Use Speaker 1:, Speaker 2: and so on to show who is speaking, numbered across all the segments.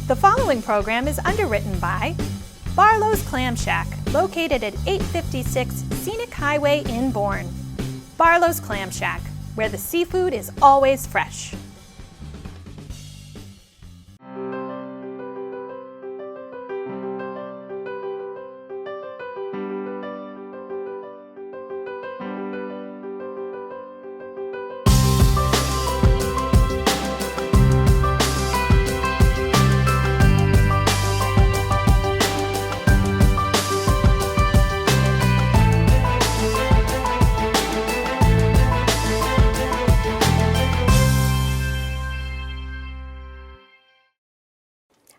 Speaker 1: The following program is underwritten by Barlow's Clam Shack, located at 856 Scenic Highway in Bourne. Barlow's Clam Shack, where the seafood is always fresh.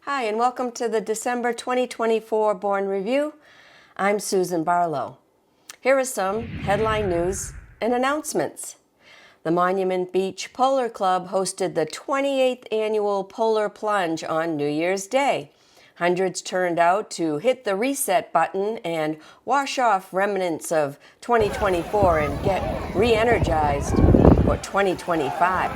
Speaker 2: Hi, and welcome to the December 2024 Bourne Review. I'm Susan Barlow. Here are some headline news and announcements. The Monument Beach Polar Club hosted the 28th annual Polar Plunge on New Year's Day. Hundreds turned out to hit the reset button and wash off remnants of 2024 and get re-energized for 2025.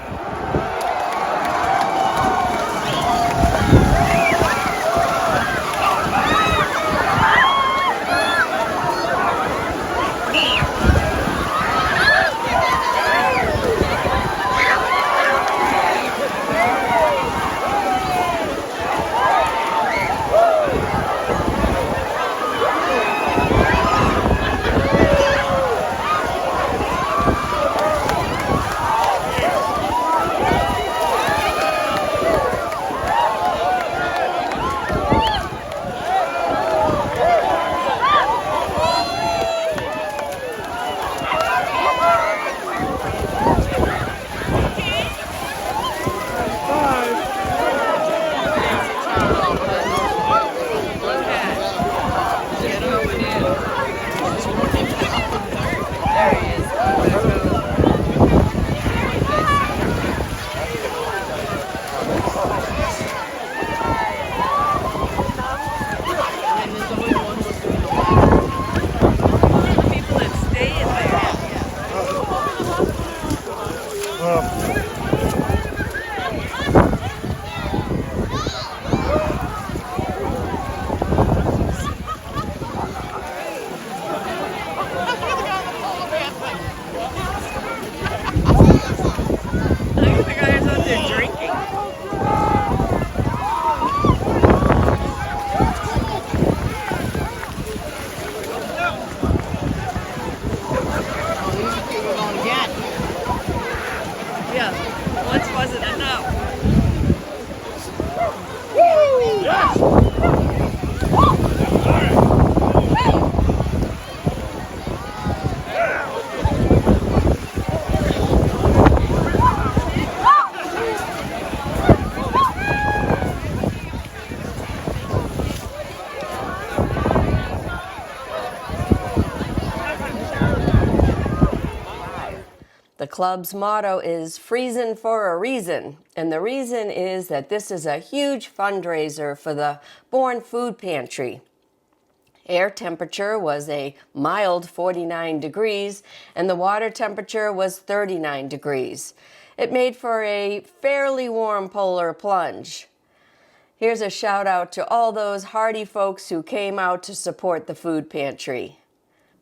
Speaker 2: The club's motto is "Freezin' for a Reason," and the reason is that this is a huge fundraiser for the Bourne Food Pantry. Air temperature was a mild 49 degrees, and the water temperature was 39 degrees. It made for a fairly warm polar plunge. Here's a shout out to all those hardy folks who came out to support the food pantry.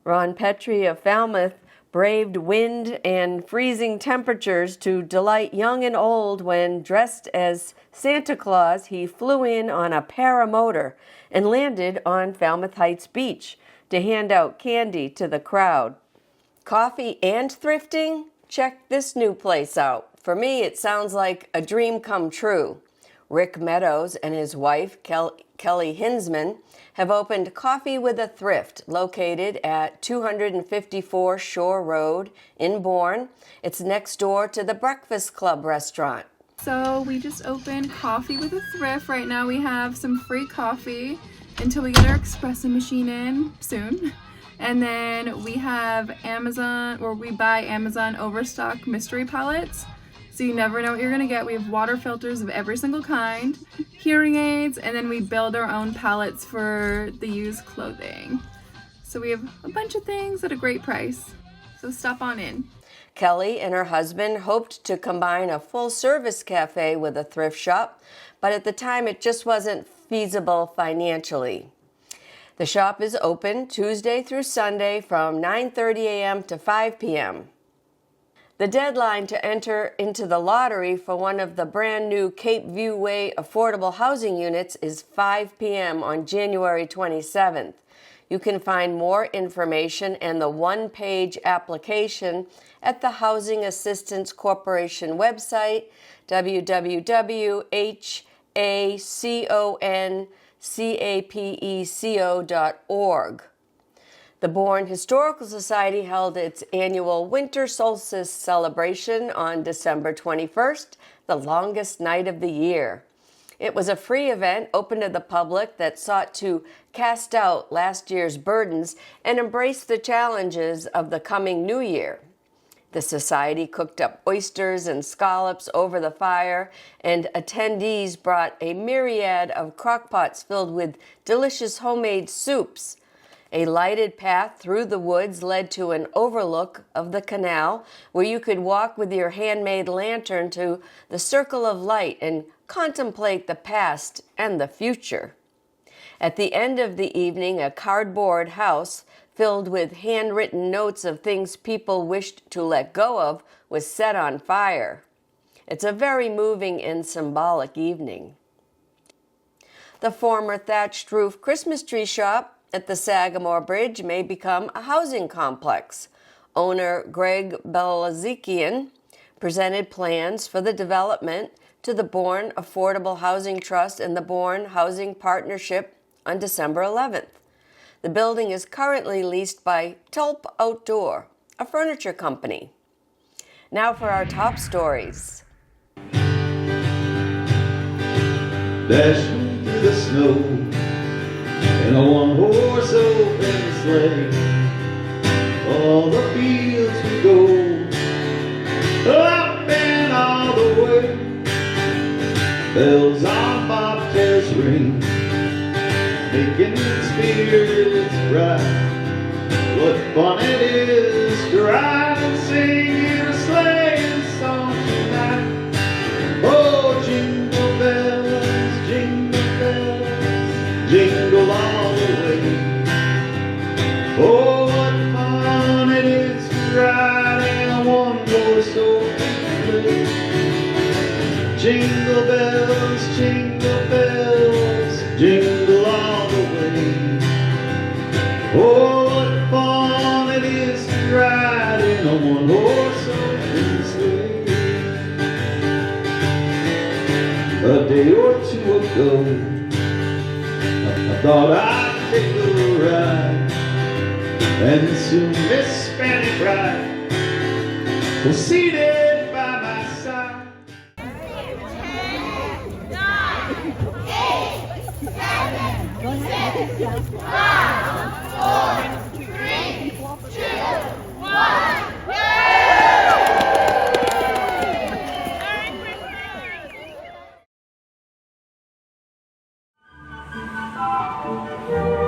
Speaker 2: Ron Petrie of Falmouth braved wind and freezing temperatures to delight young and old when, dressed as Santa Claus, he flew in on a paramotor and landed on Falmouth Heights Beach to hand out candy to the crowd. Coffee and thrifting? Check this new place out. For me, it sounds like a dream come true. Rick Meadows and his wife, Kelly Hinsman, have opened Coffee with a Thrift, located at 254 Shore Road in Bourne. It's next door to the Breakfast Club restaurant.
Speaker 3: So we just opened Coffee with a Thrift. Right now we have some free coffee until we get our espresso machine in soon. And then we have Amazon, or we buy Amazon Overstock mystery palettes. So you never know what you're gonna get. We have water filters of every single kind, hearing aids, and then we build our own palettes for the used clothing. So we have a bunch of things at a great price. So stop on in.
Speaker 2: Kelly and her husband hoped to combine a full-service cafe with a thrift shop, but at the time it just wasn't feasible financially. The shop is open Tuesday through Sunday from 9:30 a.m. to 5 p.m. The deadline to enter into the lottery for one of the brand new Cape View Way affordable housing units is 5 p.m. on January 27th. You can find more information and the one-page application at the Housing Assistance Corporation website, www.haconcapeco.org. The Bourne Historical Society held its annual Winter Solstice celebration on December 21st, the longest night of the year. It was a free event open to the public that sought to cast out last year's burdens and embrace the challenges of the coming new year. The society cooked up oysters and scallops over the fire, and attendees brought a myriad of crockpots filled with delicious homemade soups. A lighted path through the woods led to an overlook of the canal where you could walk with your handmade lantern to the circle of light and contemplate the past and the future. At the end of the evening, a cardboard house filled with handwritten notes of things people wished to let go of was set on fire. It's a very moving and symbolic evening. The former thatched roof Christmas tree shop at the Sagamore Bridge may become a housing complex. Owner Greg Belazikian presented plans for the development to the Bourne Affordable Housing Trust and the Bourne Housing Partnership on December 11th. The building is currently leased by Tulp Outdoor, a furniture company. Now for our top stories.
Speaker 4: Dashing through the snow in a one-horse open sleigh, all the fields we go, up and all the way. Bells on bobtails ring, making spirits bright. What fun it is to ride and sing in a sleighing song tonight. Oh, jingle bells, jingle all the way. Oh, what fun it is to ride in a one-horse open sleigh. Jingle bells, jingle all the way. Oh, what fun it is to ride in a one-horse open sleigh. A day or two ago, I thought I'd take a ride, and soon Miss Fanny Bride was seated by my side.
Speaker 5: 10, 9, 8, 7, 6, 5, 4, 3, 2, 1, go!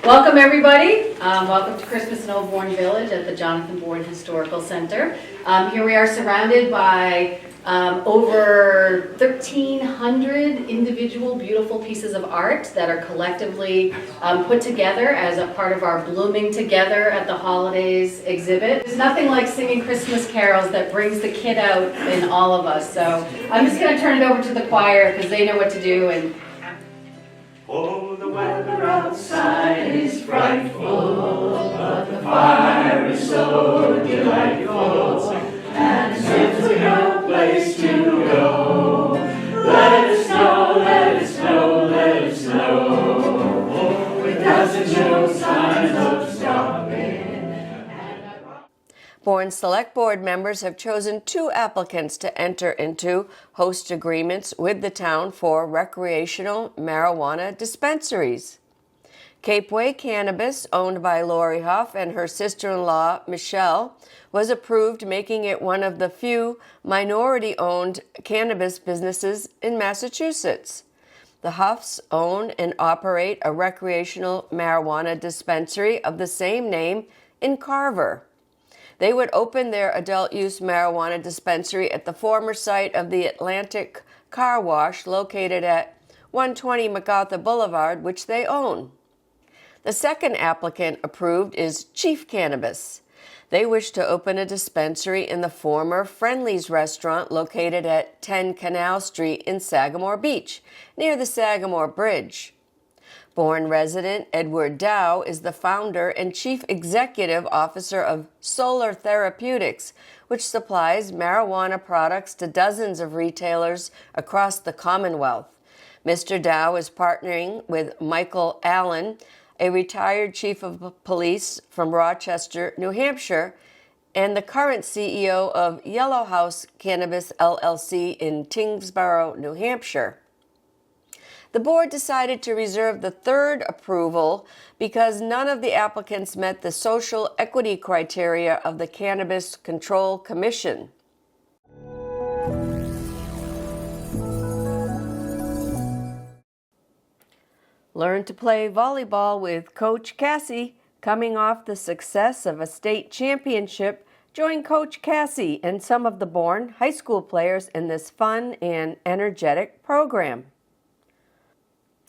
Speaker 6: Welcome everybody. Welcome to Christmas in Old Bourne Village at the Jonathan Bourne Historical Center. Here we are surrounded by over 1,300 individual beautiful pieces of art that are collectively put together as a part of our Blooming Together at the Holidays exhibit. There's nothing like singing Christmas carols that brings the kid out in all of us. So I'm just going to turn it over to the choir because they know what to do. And
Speaker 7: oh, the weather outside is frightful, but the fire is so delightful, and since we have a place to go, let it snow, let it snow, let it snow. Oh, it doesn't show signs of stopping.
Speaker 2: Bourne Select Board members have chosen 2 applicants to enter into host agreements with the town for recreational marijuana dispensaries. Cape Way Cannabis, owned by Lori Huff and her sister-in-law, Michelle, was approved, making it one of the few minority-owned cannabis businesses in Massachusetts. The Huffs own and operate a recreational marijuana dispensary of the same name in Carver. They would open their adult-use marijuana dispensary at the former site of the Atlantic Car Wash located at 120 MacArthur Boulevard, which they own. The second applicant approved is Chief Cannabis. They wish to open a dispensary in the former Friendly's restaurant located at 10 Canal Street in Sagamore Beach, near the Sagamore Bridge. Bourne resident Edward Dow is the founder and chief executive officer of Solar Therapeutics, which supplies marijuana products to dozens of retailers across the Commonwealth. Mr. Dow is partnering with Michael Allen, a retired chief of police from Rochester, New Hampshire, and the current CEO of Yellow House Cannabis LLC in Tingsboro, New Hampshire. The board decided to reserve the third approval because none of the applicants met the social equity criteria of the Cannabis Control Commission. Learn to play volleyball with Coach Cassie. Coming off the success of a state championship, join Coach Cassie and some of the Bourne high school players in this fun and energetic program.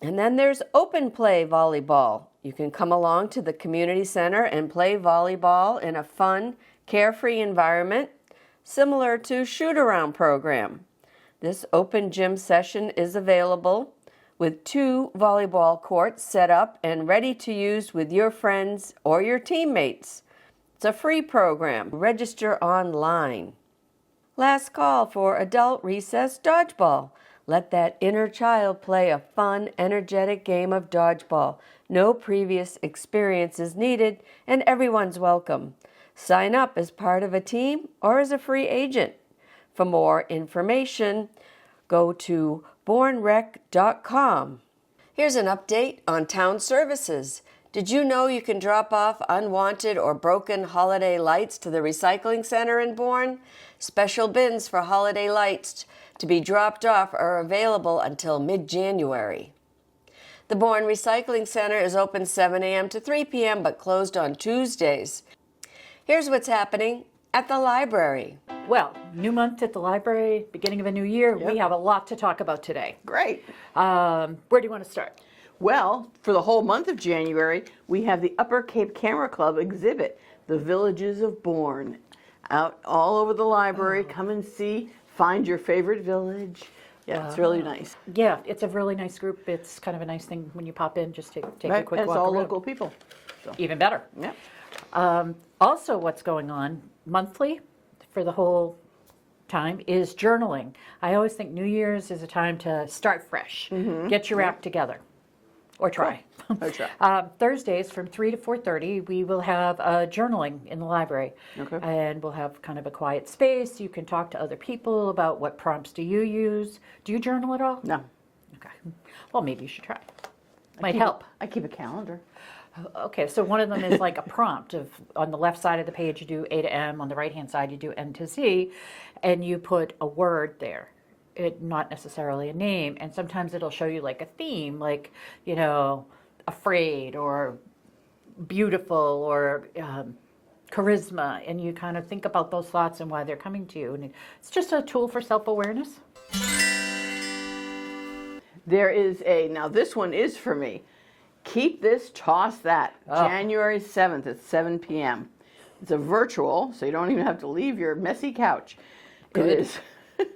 Speaker 2: And then there's open play volleyball. You can come along to the community center and play volleyball in a fun, carefree environment, similar to shoot-around program. This open gym session is available with 2 volleyball courts set up and ready to use with your friends or your teammates. It's a free program. Register online. Last call for adult recess dodgeball. Let that inner child play a fun, energetic game of dodgeball. No previous experience is needed, and everyone's welcome. Sign up as part of a team or as a free agent. For more information, go to bournerec.com. Here's an update on town services. Did you know you can drop off unwanted or broken holiday lights to the recycling center in Bourne? Special bins for holiday lights to be dropped off are available until mid-January. The Bourne Recycling Center is open 7 a.m. to 3 p.m. but closed on Tuesdays. Here's what's happening at the library.
Speaker 8: Well, new month at the library, beginning of a new year.
Speaker 9: Yep.
Speaker 8: We have a lot to talk about today.
Speaker 9: Great.
Speaker 8: Where do you want to start?
Speaker 9: Well, for the whole month of January, we have the Upper Cape Camera Club exhibit, The Villages of Bourne, out all over the library. Come and see, find your favorite village. Yeah, it's really nice.
Speaker 8: Yeah, it's a really nice group. It's kind of a nice thing when you pop in, just take a
Speaker 9: Right?
Speaker 8: quick
Speaker 9: And
Speaker 8: walk
Speaker 9: it's all
Speaker 8: around.
Speaker 9: local people. So,
Speaker 8: Even better.
Speaker 9: yeah.
Speaker 8: Also, what's going on monthly for the whole time is journaling. I always think New Year's is a time to start fresh, get your act together, or try.
Speaker 9: Or try.
Speaker 8: Thursdays from 3 to 4:30, we will have journaling in the library.
Speaker 9: Okay.
Speaker 8: And we'll have kind of a quiet space. You can talk to other people about what prompts do you use. Do you journal at all?
Speaker 9: No.
Speaker 8: Okay. Well, maybe you should try. Might help.
Speaker 9: I keep a calendar.
Speaker 8: Okay, so one of them is like a prompt of on the left side of the page you do A to M, on the right hand side you do N to Z, and you put a word there. Not necessarily a name, and sometimes it'll show you like a theme, like, afraid or beautiful or charisma, and you kind of think about those thoughts and why they're coming to you. And it's just a tool for self-awareness.
Speaker 9: There is now this one is for me. Keep This, Toss That, January 7th at 7 p.m. It's a virtual, so you don't even have to leave your messy couch.
Speaker 8: Good.
Speaker 9: It is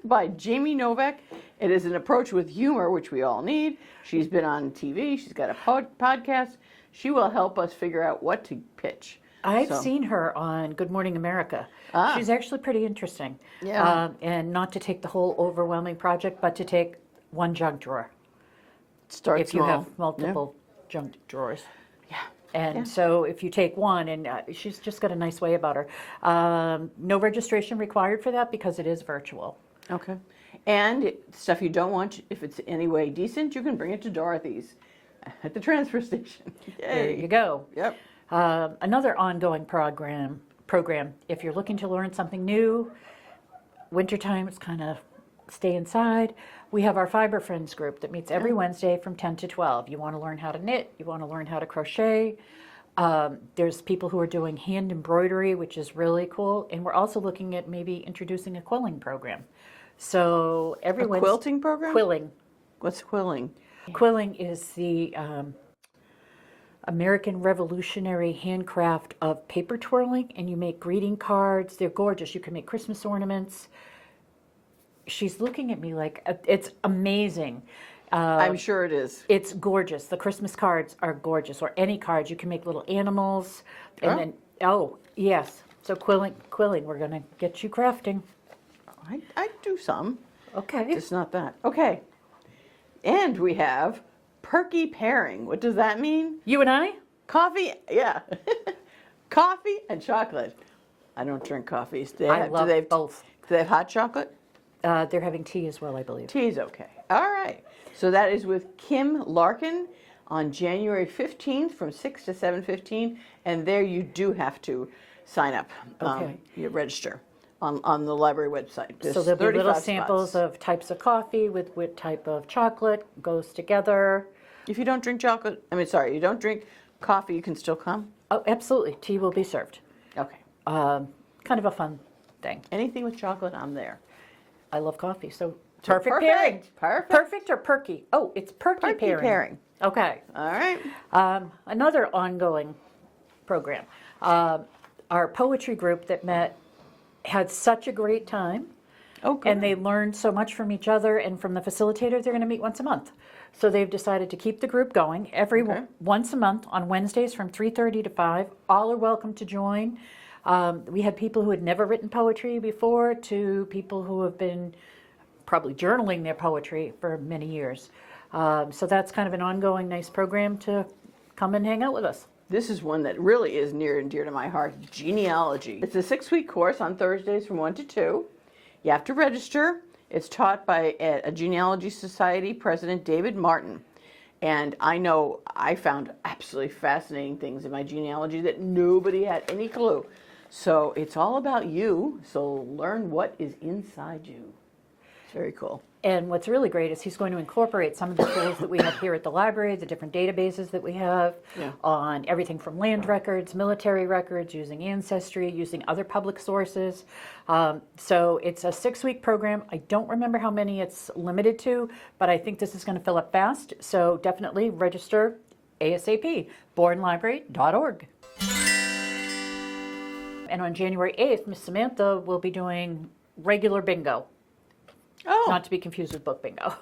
Speaker 9: by Jamie Novak. It is an approach with humor, which we all need. She's been on TV. She's got a podcast. She will help us figure out what to pitch.
Speaker 8: I've seen her on Good Morning America. She's actually pretty interesting.
Speaker 9: Yeah.
Speaker 8: And not to take the whole overwhelming project, but to take one junk drawer.
Speaker 9: Start
Speaker 8: if
Speaker 9: small.
Speaker 8: you have multiple junk drawers.
Speaker 9: Yeah.
Speaker 8: And so if you take one, and she's just got a nice way about her. No registration required for that because it is virtual.
Speaker 9: Okay. And stuff you don't want, if it's any way decent, you can bring it to Dorothy's at the transfer station.
Speaker 8: There you go.
Speaker 9: Yep.
Speaker 8: Another ongoing program, if you're looking to learn something new, wintertime, it's kind of stay inside. We have our Fiber Friends group that meets every Wednesday from 10 to 12. You want to learn how to knit, you want to learn how to crochet. There's people who are doing hand embroidery, which is really cool. And we're also looking at maybe introducing a quilling program. So every
Speaker 9: A quilting program?
Speaker 8: Quilling.
Speaker 9: What's quilling?
Speaker 8: Quilling is the American Revolutionary handcraft of paper twirling, and you make greeting cards. They're gorgeous. You can make Christmas ornaments. She's looking at me like it's amazing.
Speaker 9: I'm sure it is.
Speaker 8: It's gorgeous. The Christmas cards are gorgeous, or any cards. You can make little animals, and then yes. So quilling. We're gonna get you crafting.
Speaker 9: I do some.
Speaker 8: Okay.
Speaker 9: It's not that. Okay. And we have perky pairing. What does that mean?
Speaker 8: You and I?
Speaker 9: Coffee, yeah. Coffee and chocolate. I don't drink coffees.
Speaker 8: I love both.
Speaker 9: Do they have hot chocolate?
Speaker 8: They're having tea as well, I believe.
Speaker 9: Tea's okay. All right. So that is with Kim Larkin on January 15th from 6 to 7:15. And there you do have to sign up.
Speaker 8: Okay.
Speaker 9: You register on the library website.
Speaker 8: So there'll be little
Speaker 9: 35
Speaker 8: samples
Speaker 9: spots.
Speaker 8: of types of coffee with what type of chocolate goes together.
Speaker 9: If you don't drink chocolate, you don't drink coffee, you can still come?
Speaker 8: Oh, absolutely. Tea will be served.
Speaker 9: Okay.
Speaker 8: Kind of a fun thing.
Speaker 9: Anything with chocolate, I'm there.
Speaker 8: I love coffee, so
Speaker 9: Perfect.
Speaker 8: perfect pairing.
Speaker 9: Perfect.
Speaker 8: Perfect or perky? Oh, it's perky pairing. Okay.
Speaker 9: All right.
Speaker 8: Another ongoing program. Our poetry group that met had such a great time.
Speaker 9: Oh, good.
Speaker 8: And they learned so much from each other and from the facilitator. They're going to meet once a month. So they've decided to keep the group going once a month on Wednesdays from 3:30 to 5. All are welcome to join. We had people who had never written poetry before to people who have been probably journaling their poetry for many years. So that's kind of an ongoing nice program to come and hang out with us.
Speaker 9: This is one that really is near and dear to my heart, genealogy. It's a 6-week course on Thursdays from 1 to 2. You have to register. It's taught by a genealogy society president, David Martin. And I know I found absolutely fascinating things in my genealogy that nobody had any clue. So it's all about you. So learn what is inside you. It's very cool.
Speaker 8: And what's really great is he's going to incorporate some of the tools that we have here at the library, the different databases that we have on everything from land records, military records, using Ancestry, using other public sources. So it's a 6-week program. I don't remember how many it's limited to, but I think this is going to fill up fast. So definitely register ASAP, bournelibrary.org. And on January 8th, Miss Samantha will be doing regular bingo. Not to be confused with book bingo.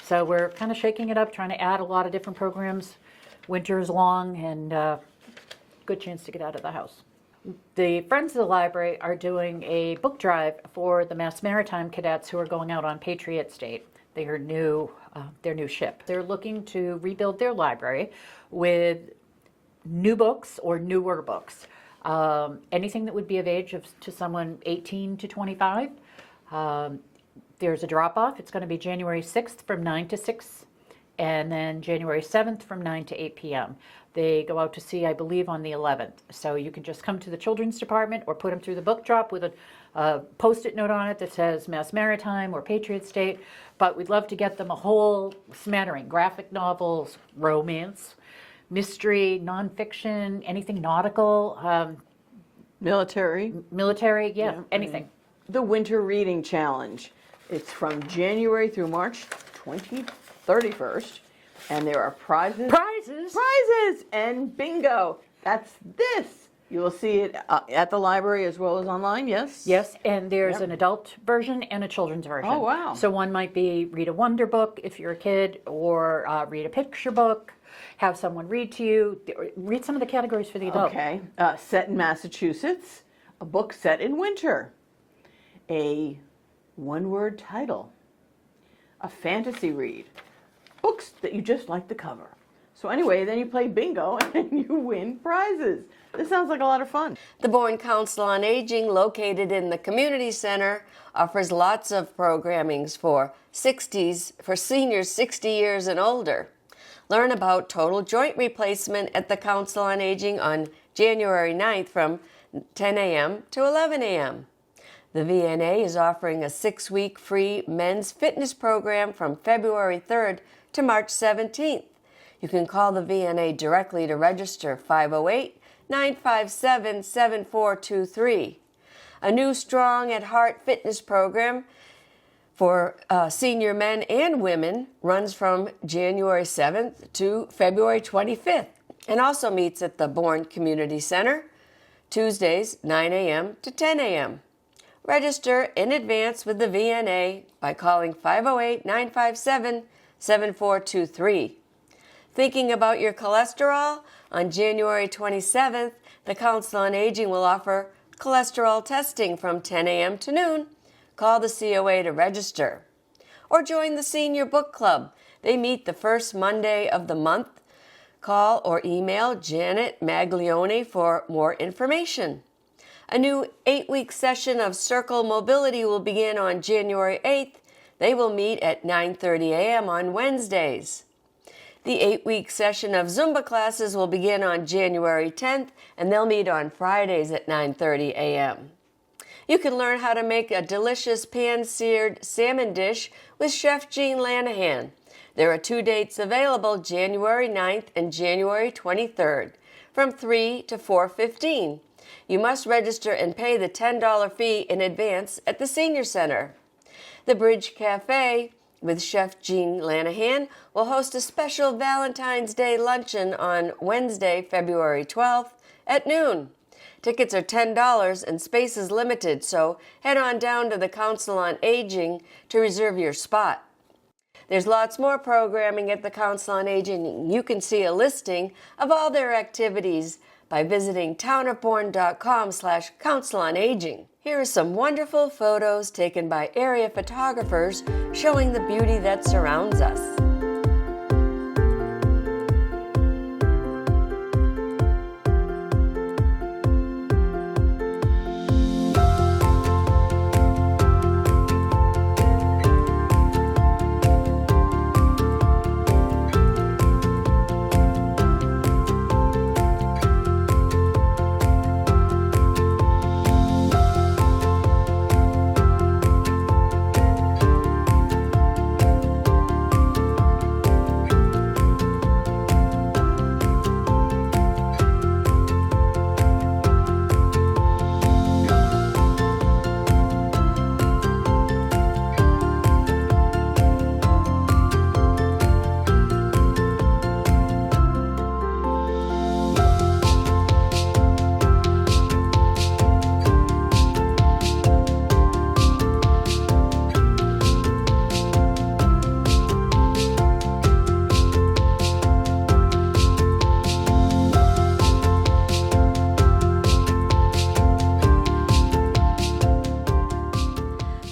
Speaker 8: So we're kind of shaking it up, trying to add a lot of different programs. Winter is long and good chance to get out of the house. The Friends of the Library are doing a book drive for the Mass Maritime cadets who are going out on Patriot State. Their new ship. They're looking to rebuild their library with new books or newer books. Anything that would be of age to someone 18 to 25. There's a drop-off. It's going to be January 6th from 9 to 6, and then January 7th from 9 to 8 p.m. They go out to sea, I believe, on the 11th. So you can just come to the children's department or put them through the book drop with a Post-it note on it that says Mass Maritime or Patriot State. But we'd love to get them a whole smattering, graphic novels, romance, mystery, nonfiction, anything nautical,
Speaker 9: Military.
Speaker 8: military, yeah, anything.
Speaker 9: The Winter Reading Challenge. It's from January through March 31st, and there are prizes. Prizes and bingo. That's this. You will see it at the library as well as online, yes?
Speaker 8: Yes, and there's
Speaker 9: Yep.
Speaker 8: an adult version and a children's version.
Speaker 9: Oh, wow.
Speaker 8: So one might be read a wonder book if you're a kid, or read a picture book, have someone read to you, read some of the categories for the adult.
Speaker 9: Okay. Set in Massachusetts, a book set in winter, a one-word title, a fantasy read, books that you just like the cover. So anyway, then you play bingo and you win prizes. This sounds like a lot of fun.
Speaker 2: The Bourne Council on Aging, located in the community center, offers lots of programmings for seniors 60 years and older. Learn about total joint replacement at the Council on Aging on January 9th from 10 a.m. to 11 a.m. The VNA is offering a 6-week free men's fitness program from February 3rd to March 17th. You can call the VNA directly to register 508-957-7423. A new Strong at Heart fitness program for senior men and women runs from January 7th to February 25th and also meets at the Bourne Community Center Tuesdays 9 a.m. to 10 a.m. Register in advance with the VNA by calling 508-957-7423. Thinking about your cholesterol? On January 27th, the Council on Aging will offer cholesterol testing from 10 a.m. to noon. Call the COA to register. Or join the Senior Book Club. They meet the first Monday of the month. Call or email Janet Maglione for more information. A new 8-week session of Circle Mobility will begin on January 8th. They will meet at 9:30 a.m. on Wednesdays. The 8-week session of Zumba classes will begin on January 10th, and they'll meet on Fridays at 9:30 a.m. You can learn how to make a delicious pan-seared salmon dish with Chef Jean Lanahan. There are 2 dates available, January 9th and January 23rd, from 3 to 4:15. You must register and pay the $10 fee in advance at the Senior Center. The Bridge Cafe with Chef Jean Lanahan will host a special Valentine's Day luncheon on Wednesday, February 12th at noon. Tickets are $10 and space is limited, so head on down to the Council on Aging to reserve your spot. There's lots more programming at the Council on Aging. You can see a listing of all their activities by visiting townofbourne.com/Council on Aging. Here are some wonderful photos taken by area photographers showing the beauty that surrounds us.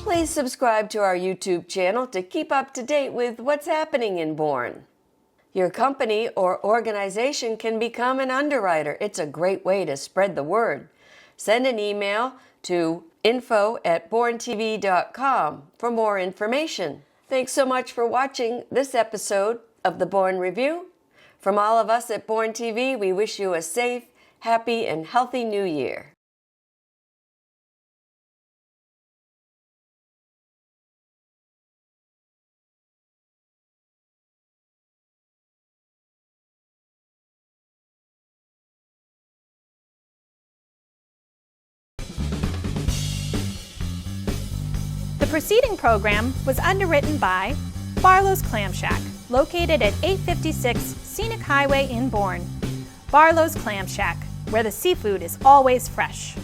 Speaker 2: Please subscribe to our YouTube channel to keep up to date with what's happening in Bourne. Your company or organization can become an underwriter. It's a great way to spread the word. Send an email to info@bournetv.com for more information. Thanks so much for watching this episode of the Bourne Review. From all of us at Bourne TV, we wish you a safe, happy, and healthy new year.
Speaker 1: The preceding program was underwritten by Barlow's Clam Shack, located at 856 Scenic Highway in Bourne. Barlow's Clam Shack, where the seafood is always fresh.